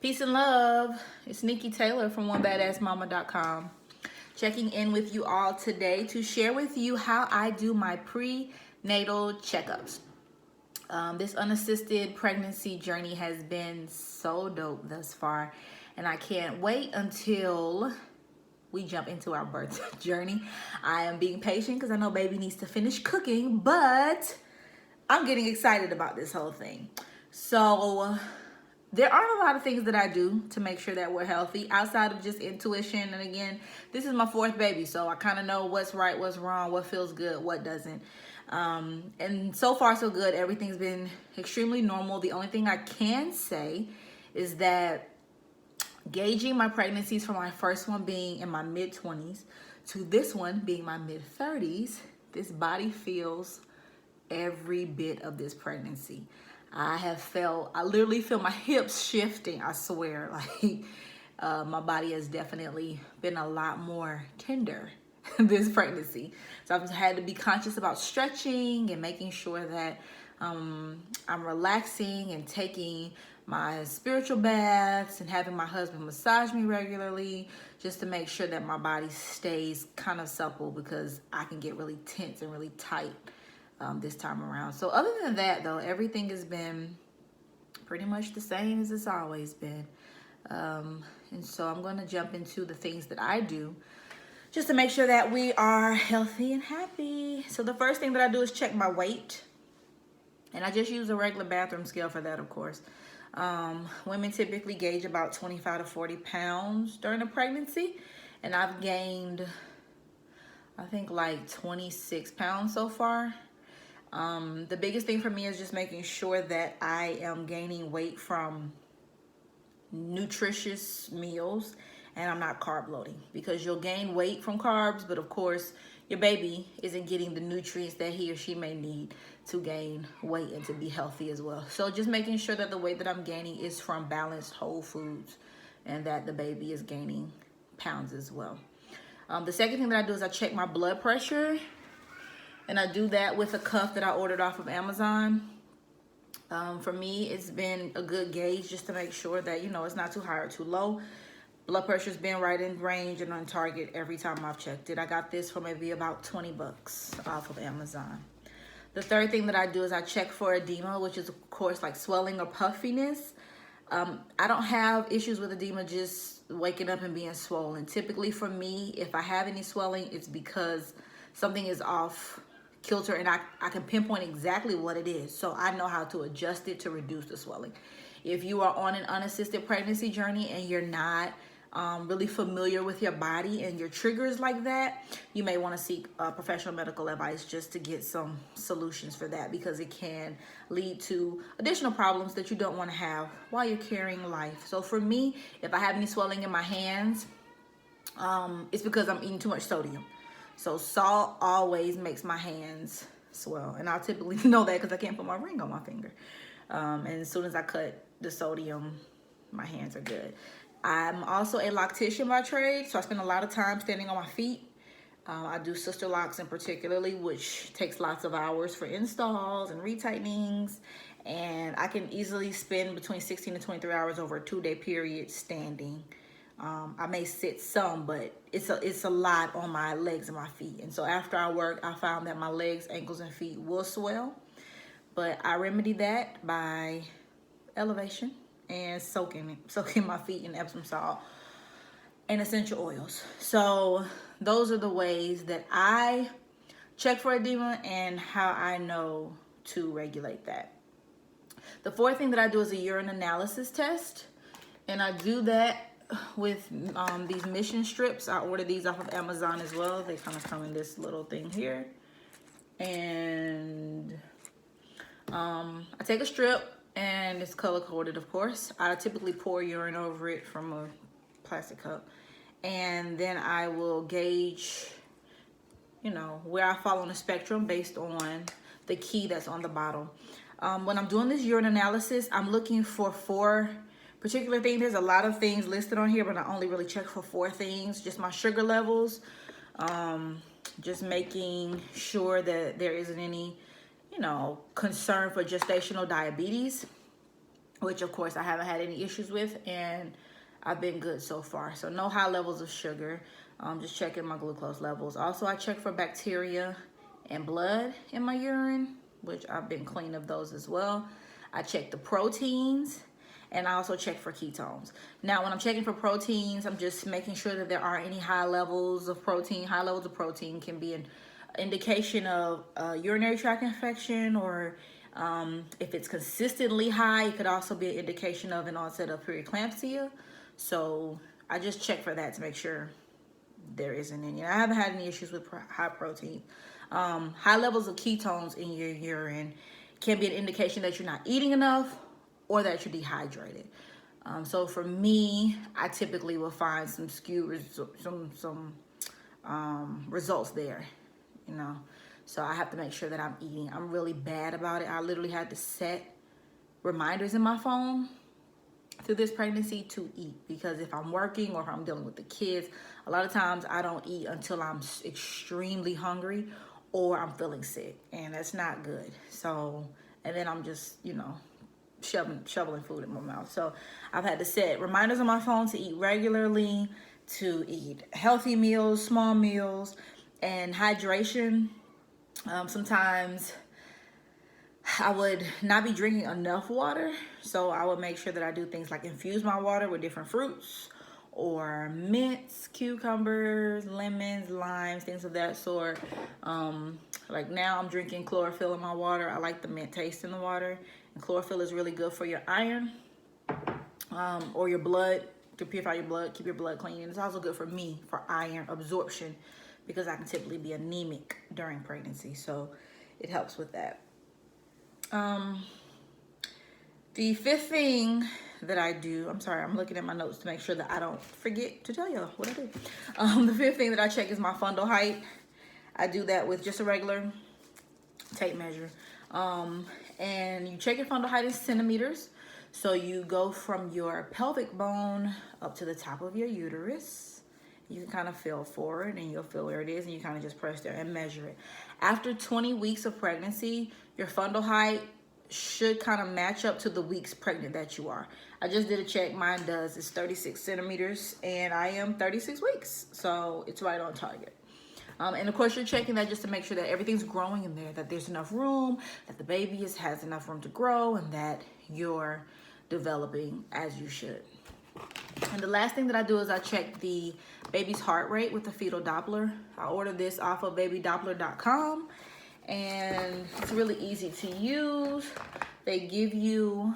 Peace and love. It's Nikki Taylor from OneBadassMama.com. Checking in with you all today to share with you how I do my prenatal checkups. This unassisted pregnancy journey has been so dope thus far, and I can't wait until we jump into our birth journey. I am being patient because I know baby needs to finish cooking, but I'm getting excited about this whole thing. So there aren't a lot of things that I do to make sure that we're healthy outside of just intuition. And again, this is my fourth baby, so I kind of know what's right, what's wrong, what feels good, what doesn't. And so far so good. Everything's been extremely normal. The only thing I can say is that gauging my pregnancies from my first one being in my mid-20s to this one being my mid-30s, this body feels every bit of this pregnancy. I literally feel my hips shifting, I swear. Like my body has definitely been a lot more tender this pregnancy. So I've had to be conscious about stretching and making sure that I'm relaxing and taking my spiritual baths and having my husband massage me regularly just to make sure that my body stays kind of supple, because I can get really tense and really tight this time around. So other than that though, everything has been pretty much the same as it's always been. And so I'm going to jump into the things that I do just to make sure that we are healthy and happy. So the first thing that I do is check my weight. And I just use a regular bathroom scale for that, of course. Women typically gauge about 25 to 40 pounds during a pregnancy. And I've gained, I think, like 26 pounds so far. The biggest thing for me is just making sure that I am gaining weight from nutritious meals and I'm not carb loading, because you'll gain weight from carbs, but of course your baby isn't getting the nutrients that he or she may need to gain weight and to be healthy as well. So just making sure that the weight that I'm gaining is from balanced whole foods and that the baby is gaining pounds as well. The second thing that I do is I check my blood pressure, and I do that with a cuff that I ordered off of Amazon. For me, it's been a good gauge just to make sure that, you know, it's not too high or too low. Blood pressure's been right in range and on target every time I've checked it. I got this for maybe about 20 bucks off of Amazon. The third thing that I do is I check for edema, which is of course like swelling or puffiness. I don't have issues with edema just waking up and being swollen. Typically for me, if I have any swelling, it's because something is off kilter and I can pinpoint exactly what it is. So I know how to adjust it to reduce the swelling. If you are on an unassisted pregnancy journey and you're not really familiar with your body and your triggers like that, you may want to seek professional medical advice just to get some solutions for that, because it can lead to additional problems that you don't want to have while you're carrying life. So for me, if I have any swelling in my hands, it's because I'm eating too much sodium. So salt always makes my hands swell, and I'll typically know that because I can't put my ring on my finger. And as soon as I cut the sodium, my hands are good. I'm also a loctician by trade, so I spend a lot of time standing on my feet. I do sister locks in particularly, which takes lots of hours for installs and retightenings. And I can easily spend between 16 to 23 hours over a 2-day period standing. I may sit some, but it's a lot on my legs and my feet. And so after I work, I found that my legs, ankles, and feet will swell. But I remedy that by elevation and soaking my feet in Epsom salt and essential oils. So those are the ways that I check for edema and how I know to regulate that. The fourth thing that I do is a urine analysis test, and I do that with these mission strips. I order these off of Amazon as well. They kind of come in this little thing here, and I take a strip, and it's color coded, of course. I typically pour urine over it from a plastic cup, and then I will gauge, you know, where I fall on the spectrum based on the key that's on the bottle. When I'm doing this urine analysis, I'm looking for 4 particular things. There's a lot of things listed on here, but I only really check for 4 things. Just my sugar levels, just making sure that there isn't any, you know, concern for gestational diabetes. which of course I haven't had any issues with, and I've been good so far. So no high levels of sugar. Just checking my glucose levels. Also, I check for bacteria and blood in my urine, which I've been clean of those as well. I check the proteins, and I also check for ketones. Now, when I'm checking for proteins, I'm just making sure that there aren't any high levels of protein. High levels of protein can be an indication of a urinary tract infection, or if it's consistently high, it could also be an indication of an onset of preeclampsia. So I just check for that to make sure there isn't any. I haven't had any issues with high protein. High levels of ketones in your urine can be an indication that you're not eating enough or that you're dehydrated. So for me, I typically will find some results there, you know. So I have to make sure that I'm eating. I'm really bad about it. I literally had to set reminders in my phone through this pregnancy to eat, because if I'm working or if I'm dealing with the kids, a lot of times I don't eat until I'm extremely hungry or I'm feeling sick, and that's not good. So, and then I'm just, you know, shoveling food in my mouth. So I've had to set reminders on my phone to eat regularly, to eat healthy meals, small meals, and hydration. Sometimes I would not be drinking enough water, so I would make sure that I do things like infuse my water with different fruits or mints, cucumbers, lemons, limes, things of that sort. Like now I'm drinking chlorophyll in my water. I like the mint taste in the water. And chlorophyll is really good for your iron or your blood, to purify your blood, keep your blood clean. And it's also good for me for iron absorption, because I can typically be anemic during pregnancy. So it helps with that. The fifth thing that I do, I'm sorry, I'm looking at my notes to make sure that I don't forget to tell y'all what I do. The fifth thing that I check is my fundal height. I do that with just a regular tape measure. And you check your fundal height in centimeters. So you go from your pelvic bone up to the top of your uterus. You can kind of feel forward and you'll feel where it is, and you kind of just press there and measure it. After 20 weeks of pregnancy, your fundal height should kind of match up to the weeks pregnant that you are. I just did a check. Mine does. It's 36 centimeters, and I am 36 weeks. So it's right on target. And of course, you're checking that just to make sure that everything's growing in there, that there's enough room, that the baby has enough room to grow, and that you're developing as you should. And the last thing that I do is I check the baby's heart rate with the fetal Doppler. I ordered this off of babydoppler.com, and it's really easy to use. They give you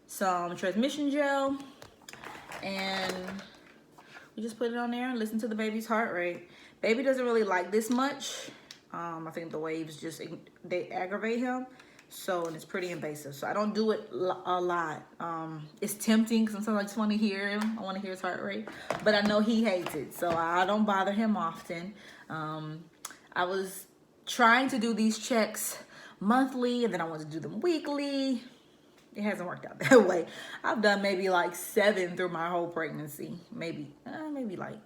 some transmission gel, and we just put it on there and listen to the baby's heart rate. Baby doesn't really like this much. I think the waves just, they aggravate him. So, and it's pretty invasive. So I don't do it a lot. It's tempting because sometimes I just want to hear him. I want to hear his heart rate. But I know he hates it. So I don't bother him often. I was trying to do these checks monthly, and then I wanted to do them weekly. It hasn't worked out that way. I've done maybe like 7 through my whole pregnancy. Maybe like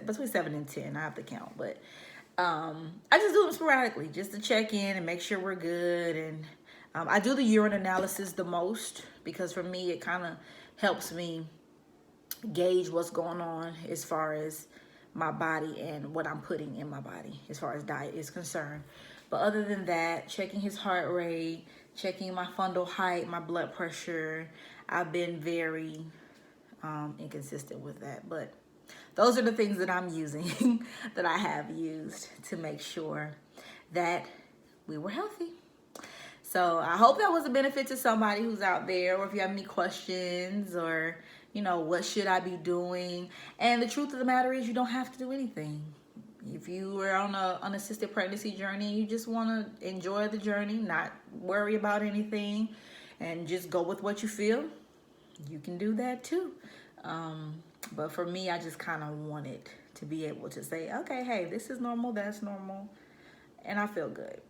between 7 and 10. I have to count. But I just do them sporadically just to check in and make sure we're good. And I do the urine analysis the most, because for me it kind of helps me gauge what's going on as far as my body and what I'm putting in my body as far as diet is concerned. But other than that, checking his heart rate, checking my fundal height, my blood pressure, I've been very inconsistent with that. But those are the things that I'm using, that I have used to make sure that we were healthy. So I hope that was a benefit to somebody who's out there, or if you have any questions, or, you know, what should I be doing? And the truth of the matter is, you don't have to do anything. If you were on an unassisted pregnancy journey, you just want to enjoy the journey, not worry about anything, and just go with what you feel, you can do that too. But for me, I just kind of wanted to be able to say, okay, hey, this is normal, that's normal, and I feel good.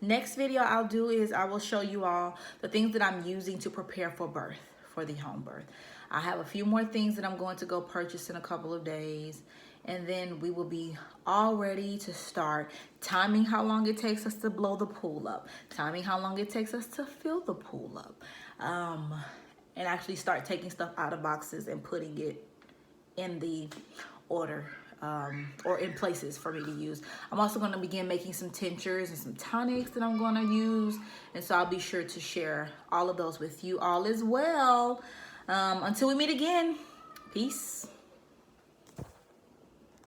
Next video I'll do is I will show you all the things that I'm using to prepare for birth, for the home birth. I have a few more things that I'm going to go purchase in a couple of days, and then we will be all ready to start timing how long it takes us to blow the pool up, timing how long it takes us to fill the pool up, and actually start taking stuff out of boxes and putting it in the order or in places for me to use. I'm also going to begin making some tinctures and some tonics that I'm going to use, and so I'll be sure to share all of those with you all as well. Until we meet again, peace.